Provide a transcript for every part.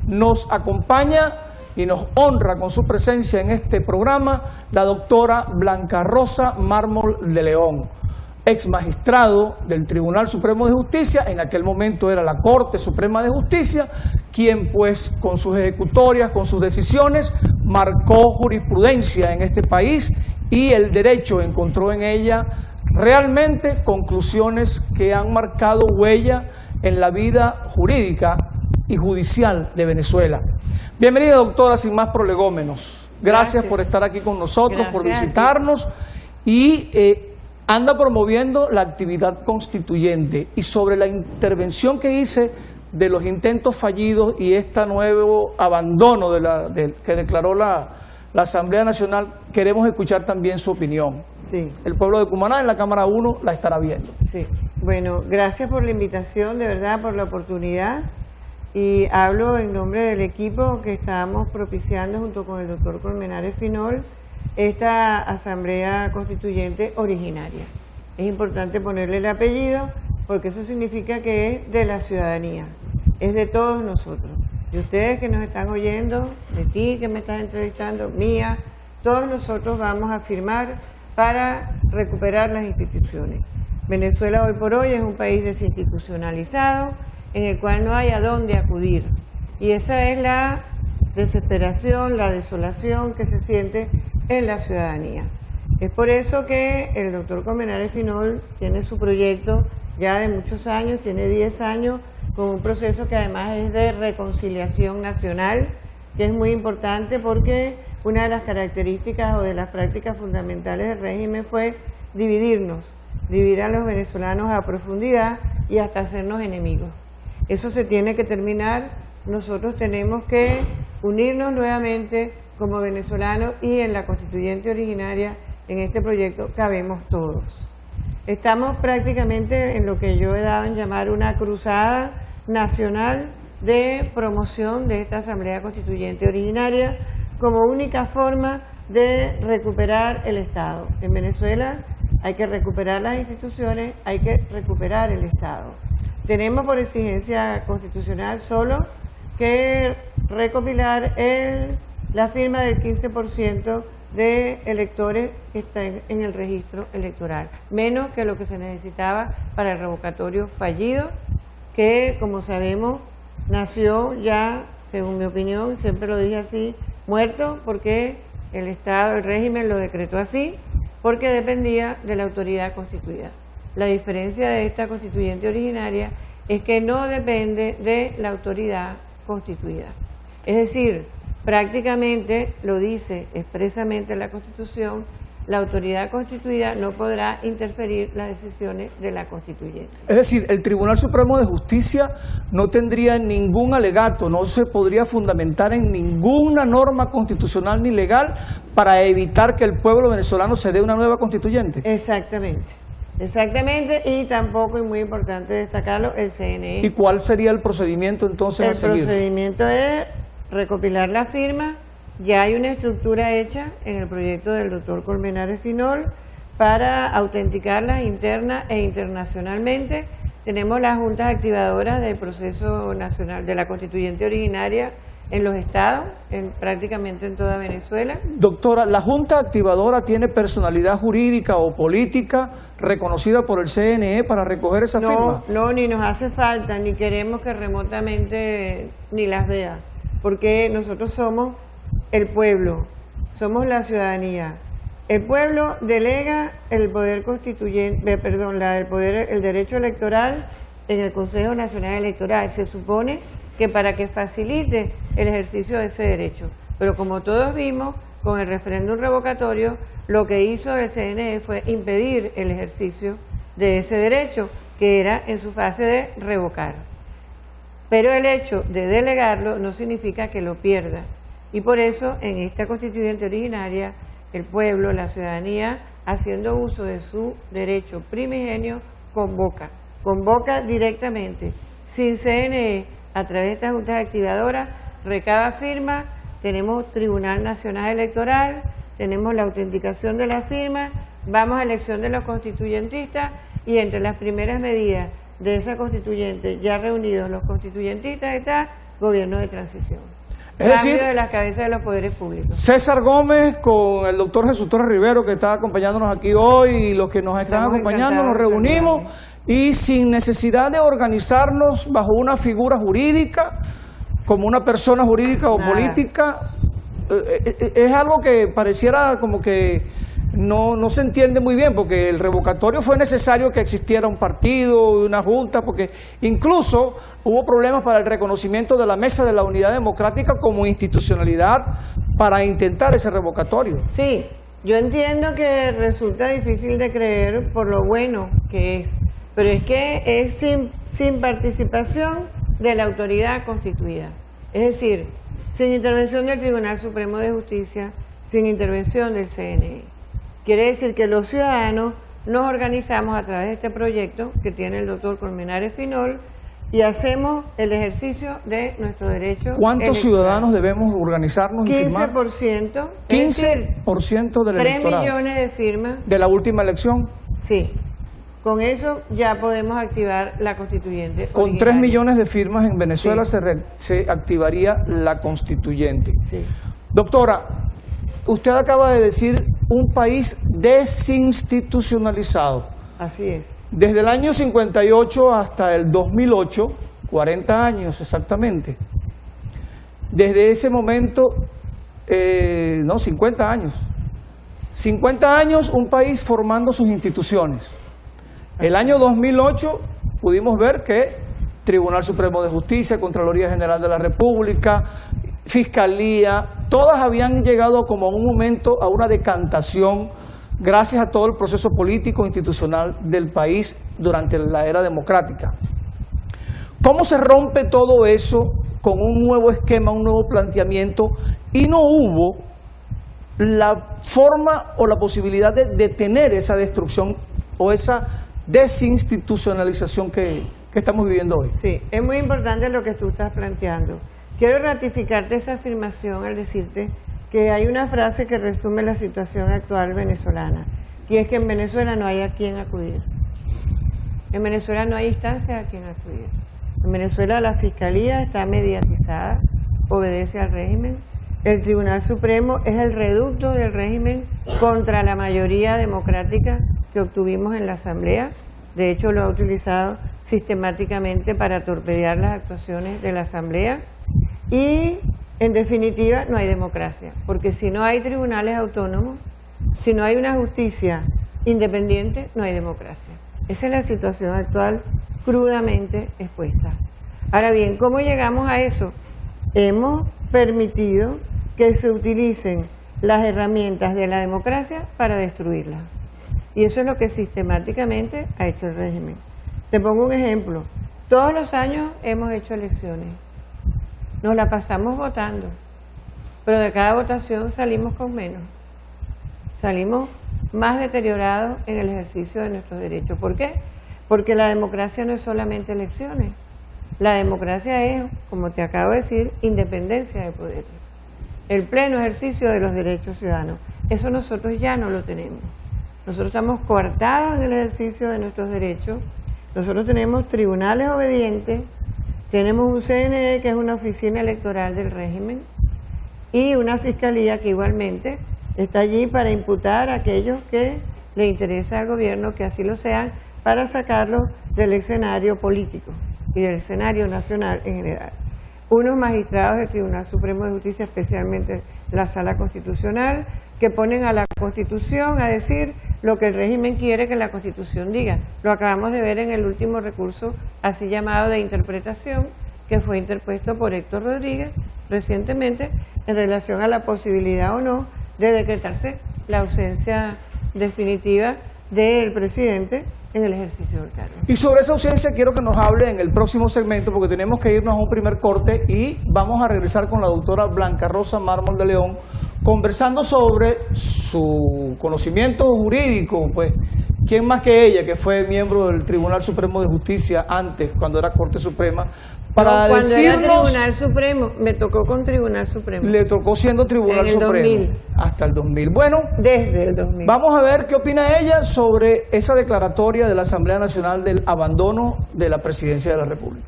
Nos acompaña y nos honra con su presencia en este programa la doctora Blanca Rosa Mármol de León, ex magistrado del Tribunal Supremo de Justicia, en aquel momento era la Corte Suprema de Justicia, quien pues con sus ejecutorias, con sus decisiones, marcó jurisprudencia en este país y el derecho encontró en ella realmente conclusiones que han marcado huella en la vida jurídica y judicial de Venezuela. Bienvenida, doctora, sin más prolegómenos. Gracias por estar aquí con nosotros, por visitarnos y anda promoviendo la actividad constituyente. Y sobre la intervención que hice de los intentos fallidos y este nuevo abandono que declaró la Asamblea Nacional, queremos escuchar también su opinión. Sí. El pueblo de Cumaná en la Cámara 1 la estará viendo. Sí. Bueno, gracias por la invitación, de verdad, por la oportunidad. Y hablo en nombre del equipo que estamos propiciando junto con el doctor Colmenares Finol esta Asamblea Constituyente originaria. Es importante ponerle el apellido porque eso significa que es de la ciudadanía, es de todos nosotros, de ustedes que nos están oyendo, de ti que me estás entrevistando, mía, todos nosotros vamos a firmar para recuperar las instituciones. Venezuela hoy por hoy es un país desinstitucionalizado en el cual no hay a dónde acudir y esa es la desesperación, la desolación que se siente en la ciudadanía. Es por eso que el doctor Colmenares Finol tiene su proyecto ya de muchos años, tiene 10 años, con un proceso que además es de reconciliación nacional, que es muy importante porque una de las características o de las prácticas fundamentales del régimen fue dividirnos, dividir a los venezolanos a profundidad y hasta hacernos enemigos. Eso se tiene que terminar, nosotros tenemos que unirnos nuevamente como venezolanos y en la constituyente originaria, en este proyecto, cabemos todos. Estamos prácticamente en lo que yo he dado en llamar una cruzada nacional de promoción de esta Asamblea Constituyente originaria como única forma de recuperar el Estado. En Venezuela hay que recuperar las instituciones, hay que recuperar el Estado. Tenemos por exigencia constitucional solo que recopilar la firma del 15% de electores que están en el registro electoral, menos que lo que se necesitaba para el revocatorio fallido, que como sabemos nació ya, según mi opinión, siempre lo dije así, muerto, porque el Estado, el régimen lo decretó así, porque dependía de la autoridad constituida. La diferencia de esta constituyente originaria es que no depende de la autoridad constituida. Es decir, prácticamente lo dice expresamente la Constitución, la autoridad constituida no podrá interferir las decisiones de la constituyente. Es decir, el Tribunal Supremo de Justicia no tendría ningún alegato, no se podría fundamentar en ninguna norma constitucional ni legal para evitar que el pueblo venezolano se dé una nueva constituyente. Exactamente. Exactamente, y tampoco, y muy importante destacarlo, el CNE. ¿Y cuál sería el procedimiento entonces a seguir? El procedimiento es recopilar la firma. Ya hay una estructura hecha en el proyecto del doctor Colmenares Finol para autenticarla interna e internacionalmente. Tenemos las juntas activadoras del proceso nacional de la constituyente originaria en los estados, prácticamente en toda Venezuela. Doctora, ¿la Junta Activadora tiene personalidad jurídica o política reconocida por el CNE para recoger esa firma? No, ni nos hace falta, ni queremos que remotamente ni las vea, porque nosotros somos el pueblo, somos la ciudadanía. El pueblo delega el poder constituyente, el derecho electoral en el Consejo Nacional Electoral. Se supone que para que facilite el ejercicio de ese derecho. Pero como todos vimos, con el referéndum revocatorio, lo que hizo el CNE fue impedir el ejercicio de ese derecho, que era en su fase de revocar. Pero el hecho de delegarlo no significa que lo pierda. Y por eso, en esta constituyente originaria, el pueblo, la ciudadanía, haciendo uso de su derecho primigenio, convoca directamente, sin CNE, a través de estas juntas activadoras, recaba firma, tenemos Tribunal Nacional Electoral, tenemos la autenticación de las firmas, vamos a elección de los constituyentistas y entre las primeras medidas de esa constituyente, ya reunidos los constituyentistas, está gobierno de transición. Es decir, Cambio de las cabezas de los poderes públicos. César Gómez con el doctor Jesús Torres Rivero, que está acompañándonos aquí hoy, y los que nos están acompañando, nos reunimos y sin necesidad de organizarnos bajo una figura jurídica, como una persona jurídica o política, es algo que pareciera como que no se entiende muy bien, porque el revocatorio fue necesario que existiera un partido y una junta, porque incluso hubo problemas para el reconocimiento de la Mesa de la Unidad Democrática como institucionalidad para intentar ese revocatorio. Sí, yo entiendo que resulta difícil de creer por lo bueno que es, pero es que es sin participación de la autoridad constituida. Es decir, sin intervención del Tribunal Supremo de Justicia, sin intervención del CNE. Quiere decir que los ciudadanos nos organizamos a través de este proyecto que tiene el doctor Colmenares Finol y hacemos el ejercicio de nuestro derecho. ¿Cuántos ciudadanos debemos organizarnos y firmar? 15%. 15% del electorado. 3 millones de firmas. ¿De la última elección? Sí. Con eso ya podemos activar la constituyente. Con originaria. 3 millones de firmas en Venezuela Sí. se activaría la constituyente. Sí. Doctora, usted acaba de decir un país desinstitucionalizado. Así es. Desde el año 58 hasta el 2008, 40 años exactamente. Desde ese momento, 50 años. 50 años un país formando sus instituciones. El año 2008 pudimos ver que Tribunal Supremo de Justicia, Contraloría General de la República, Fiscalía, todas habían llegado como en un momento a una decantación gracias a todo el proceso político institucional del país durante la era democrática. ¿Cómo se rompe todo eso con un nuevo esquema, un nuevo planteamiento, y no hubo la forma o la posibilidad de detener esa destrucción o esa desinstitucionalización que estamos viviendo hoy? Sí, es muy importante lo que tú estás planteando. Quiero ratificarte esa afirmación al decirte que hay una frase que resume la situación actual venezolana, y es que en Venezuela no hay a quién acudir. En Venezuela no hay instancia a quien acudir. En Venezuela la Fiscalía está mediatizada, obedece al régimen. El Tribunal Supremo es el reducto del régimen contra la mayoría democrática que obtuvimos en la Asamblea. De hecho, lo ha utilizado sistemáticamente para torpedear las actuaciones de la Asamblea. Y, en definitiva, no hay democracia, porque si no hay tribunales autónomos, si no hay una justicia independiente, no hay democracia. Esa es la situación actual crudamente expuesta. Ahora bien, ¿cómo llegamos a eso? Hemos permitido que se utilicen las herramientas de la democracia para destruirla. Y eso es lo que sistemáticamente ha hecho el régimen. Te pongo un ejemplo. Todos los años hemos hecho elecciones. Nos la pasamos votando, pero de cada votación salimos con menos. Salimos más deteriorados en el ejercicio de nuestros derechos. ¿Por qué? Porque la democracia no es solamente elecciones. La democracia es, como te acabo de decir, independencia de poderes. El pleno ejercicio de los derechos ciudadanos. Eso nosotros ya no lo tenemos. Nosotros estamos coartados en el ejercicio de nuestros derechos. Nosotros tenemos tribunales obedientes, tenemos un CNE, que es una oficina electoral del régimen, y una fiscalía que igualmente está allí para imputar a aquellos que le interesa al gobierno que así lo sean, para sacarlos del escenario político y del escenario nacional en general. Unos magistrados del Tribunal Supremo de Justicia, especialmente la Sala Constitucional, que ponen a la Constitución a decir lo que el régimen quiere que la Constitución diga. Lo acabamos de ver en el último recurso, así llamado de interpretación, que fue interpuesto por Héctor Rodríguez recientemente en relación a la posibilidad o no de decretarse la ausencia definitiva del presidente en el ejercicio del cargo. Y sobre esa ausencia quiero que nos hable en el próximo segmento, porque tenemos que irnos a un primer corte y vamos a regresar con la doctora Blanca Rosa Mármol de León, conversando sobre su conocimiento jurídico. Pues, ¿quién más que ella, que fue miembro del Tribunal Supremo de Justicia antes, cuando era Corte Suprema, para cuando decirnos... era Tribunal Supremo, me tocó con Tribunal Supremo. Le tocó siendo Tribunal Supremo 2000. Hasta el 2000. Bueno, desde el 2000. Vamos a ver qué opina ella sobre esa declaratoria de la Asamblea Nacional del abandono de la Presidencia de la República.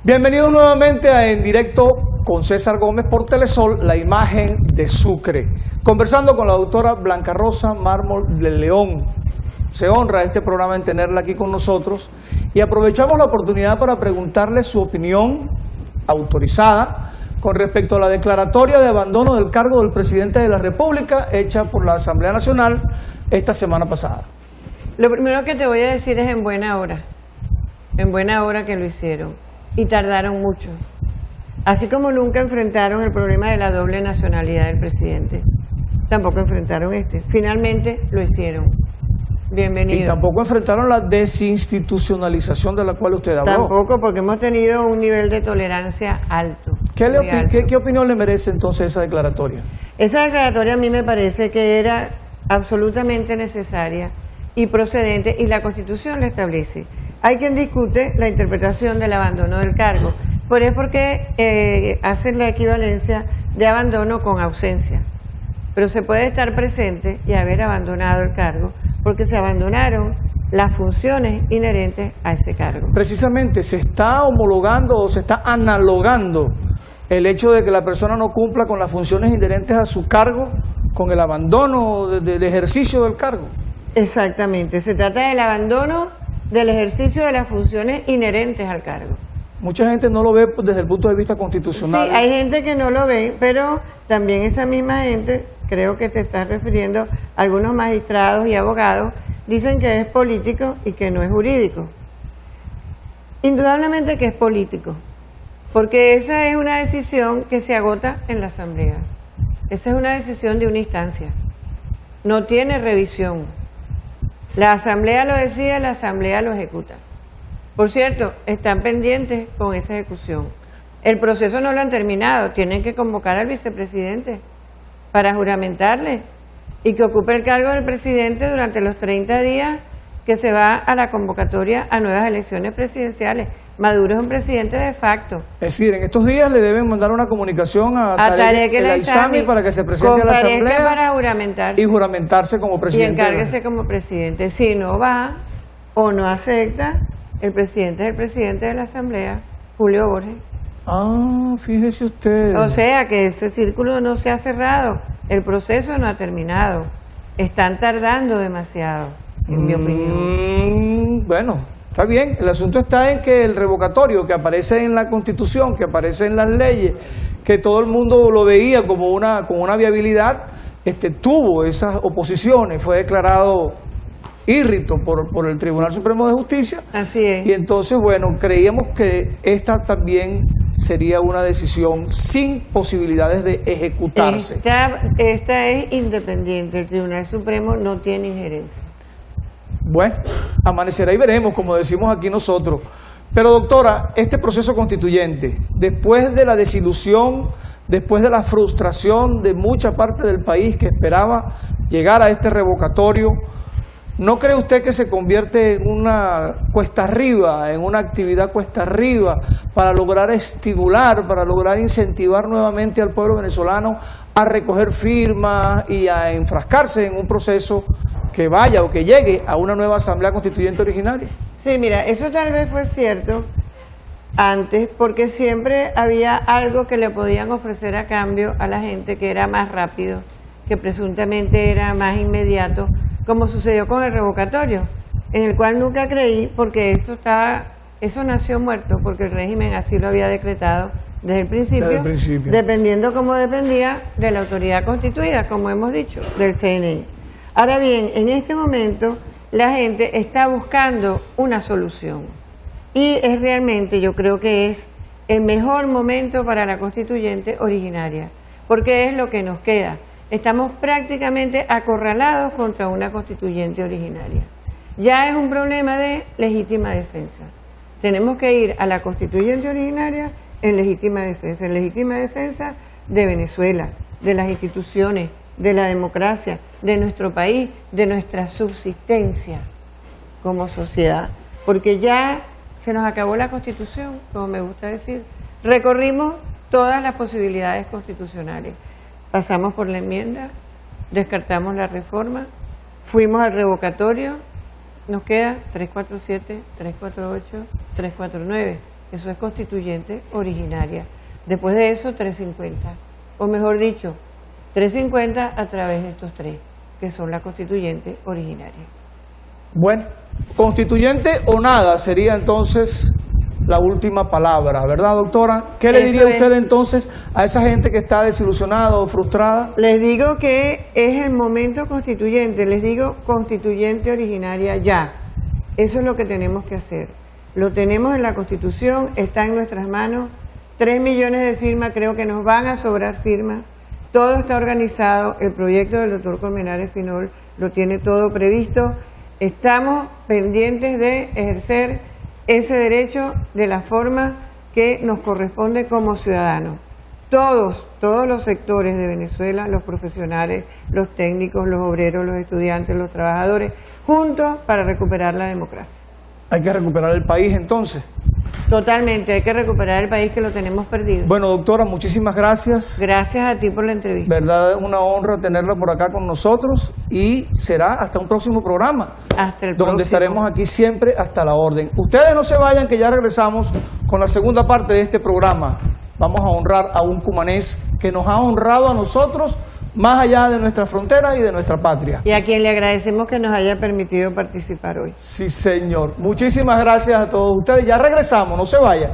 Bienvenidos nuevamente a En Directo con César Gómez por Telesol, la imagen de Sucre. Conversando con la doctora Blanca Rosa Mármol de León. Se honra este programa en tenerla aquí con nosotros y aprovechamos la oportunidad para preguntarle su opinión autorizada con respecto a la declaratoria de abandono del cargo del presidente de la República hecha por la Asamblea Nacional esta semana pasada. Lo primero que te voy a decir es en buena hora que lo hicieron y tardaron mucho. Así como nunca enfrentaron el problema de la doble nacionalidad del presidente, tampoco enfrentaron este. Finalmente lo hicieron. Bienvenido. Y tampoco enfrentaron la desinstitucionalización de la cual usted habló. Tampoco, porque hemos tenido un nivel de tolerancia alto. ¿Qué opinión le merece entonces esa declaratoria? Esa declaratoria a mí me parece que era absolutamente necesaria y procedente, y la Constitución la establece. Hay quien discute la interpretación del abandono del cargo, pero es porque hacen la equivalencia de abandono con ausencia. Pero se puede estar presente y haber abandonado el cargo, porque se abandonaron las funciones inherentes a ese cargo. Precisamente se está homologando o se está analogando el hecho de que la persona no cumpla con las funciones inherentes a su cargo con el abandono del ejercicio del cargo. Exactamente, se trata del abandono del ejercicio de las funciones inherentes al cargo. Mucha gente no lo ve desde el punto de vista constitucional. Sí, hay gente que no lo ve, pero también esa misma gente, creo que te estás refiriendo a algunos magistrados y abogados, dicen que es político y que no es jurídico. Indudablemente que es político, porque esa es una decisión que se agota en la Asamblea. Esa es una decisión de una instancia. No tiene revisión. La Asamblea lo decide, la Asamblea lo ejecuta. Por cierto, están pendientes con esa ejecución. El proceso no lo han terminado, tienen que convocar al vicepresidente para juramentarle y que ocupe el cargo del presidente durante los 30 días que se va a la convocatoria a nuevas elecciones presidenciales. Maduro es un presidente de facto. Es decir, en estos días le deben mandar una comunicación a Tarek El Aissami para que se presente a la Asamblea para juramentarse. Y juramentarse como presidente. Y encárguese como presidente. Si no va o no acepta, el presidente es el presidente de la Asamblea, Julio Borges. Ah, fíjese usted. O sea que ese círculo no se ha cerrado, el proceso no ha terminado. Están tardando demasiado, en mi opinión. Bueno, está bien. El asunto está en que el revocatorio que aparece en la Constitución, que aparece en las leyes, que todo el mundo lo veía como una viabilidad, tuvo esas oposiciones, fue declarado írrito por el Tribunal Supremo de Justicia. Así es. Y entonces, bueno, creíamos que esta también sería una decisión sin posibilidades de ejecutarse. Esta es independiente, el Tribunal Supremo no tiene injerencia. Bueno, amanecerá y veremos, como decimos aquí nosotros. Pero doctora, este proceso constituyente, después de la desilusión, después de la frustración de mucha parte del país que esperaba llegar a este revocatorio, ¿no cree usted que se convierte en una cuesta arriba, en una actividad cuesta arriba para lograr estimular, para lograr incentivar nuevamente al pueblo venezolano a recoger firmas y a enfrascarse en un proceso que vaya o que llegue a una nueva asamblea constituyente originaria? Sí, mira, eso tal vez fue cierto antes, porque siempre había algo que le podían ofrecer a cambio a la gente que era más rápido, que presuntamente era más inmediato, como sucedió con el revocatorio, en el cual nunca creí, porque eso nació muerto, porque el régimen así lo había decretado desde el principio, dependiendo como dependía de la autoridad constituida, como hemos dicho, del CNI. Ahora bien, en este momento la gente está buscando una solución y es realmente, yo creo que es el mejor momento para la constituyente originaria, porque es lo que nos queda. Estamos prácticamente acorralados contra una constituyente originaria. Ya es un problema de legítima defensa. Tenemos que ir a la constituyente originaria en legítima defensa de Venezuela, de las instituciones, de la democracia, de nuestro país, de nuestra subsistencia como sociedad. Porque ya se nos acabó la Constitución, como me gusta decir. Recorrimos todas las posibilidades constitucionales. Pasamos por la enmienda, descartamos la reforma, fuimos al revocatorio, nos queda 347, 348, 349. Eso es constituyente originaria. Después de eso, 350. O mejor dicho, 350 a través de estos tres, que son la constituyente originaria. Bueno, constituyente o nada sería entonces la última palabra, ¿verdad, doctora? ¿Qué le diría usted entonces a esa gente que está desilusionada o frustrada? Les digo que es el momento constituyente, les digo constituyente originaria ya. Eso es lo que tenemos que hacer. Lo tenemos en la Constitución, está en nuestras manos. 3 millones de firmas, creo que nos van a sobrar firmas. Todo está organizado, el proyecto del doctor Colmenares Finol lo tiene todo previsto. Estamos pendientes de ejercer ese derecho de la forma que nos corresponde como ciudadanos. Todos los sectores de Venezuela, los profesionales, los técnicos, los obreros, los estudiantes, los trabajadores, juntos para recuperar la democracia. Hay que recuperar el país entonces. Totalmente, hay que recuperar el país que lo tenemos perdido. Bueno, doctora, muchísimas gracias. Gracias a ti por la entrevista. Verdad, una honra tenerla por acá con nosotros y será hasta un próximo programa. Hasta el donde próximo. Estaremos aquí siempre hasta la orden. Ustedes no se vayan, que ya regresamos con la segunda parte de este programa. Vamos a honrar a un cumanés que nos ha honrado a nosotros más allá de nuestras fronteras y de nuestra patria. Y a quien le agradecemos que nos haya permitido participar hoy. Sí, señor. Muchísimas gracias a todos ustedes. Ya regresamos, no se vayan.